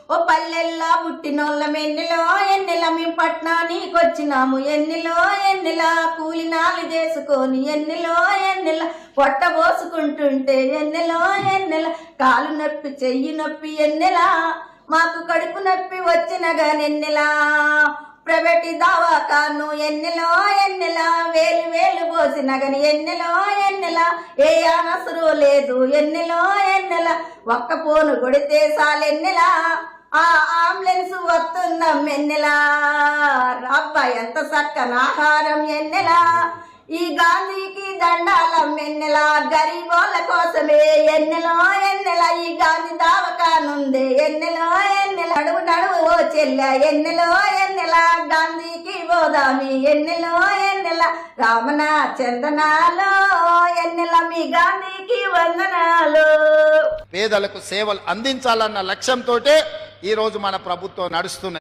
ఓ పల్లెల్లా పుట్టినోళ్ళం ఎన్నెలో ఎన్నెల మేము పట్నానికి వచ్చినాము ఎన్నెలో ఎన్నెల కూలినాలు చేసుకొని ఎన్నెలో ఎన్నెల పొట్ట పోసుకుంటుంటే ఎన్నెలో ఎన్నెల కాలు నొప్పి చెయ్యి నొప్పి ఎన్నెలా మాకు కడుపు నొప్పి వచ్చిన గానెన్నెలా ప్రైవేట్ దవాఖాను ఎన్నెలో ఎన్నెల వేలు వేలు పోసిన గని ఎన్నెలో ఎన్నెల ఏ అనసరు లేదు ఎన్నెలో ఎన్నెల ఒక్క పోను కొడితే చాలెన్నెలా ఆ అంబులెన్స్ వస్తుందం ఎన్నెలా అబ్బా ఎంత చక్కని ఆహారం ఎన్నెలా ఈ గాంధీకి దండాలం ఎన్నెలా గరీబోళ్ళ కోసమే ఎన్నెలో ఎన్నెల ఈ గాంధీ దవాఖానుందే ఎన్నెలో ఎన్నెల నడువు నడువు ఓ చెల్లె ఎన్నెలో ఎన్నెల గాంధీకి పోదామి ఎన్నెలో ఎన్నెల రామన చందనాలో ఎన్నెల మీ గాంధీకి వందనాలు. పేదలకు సేవలు అందించాలన్న లక్ష్యంతో ఈ రోజు మన ప్రభుత్వం నడుస్తున్నది.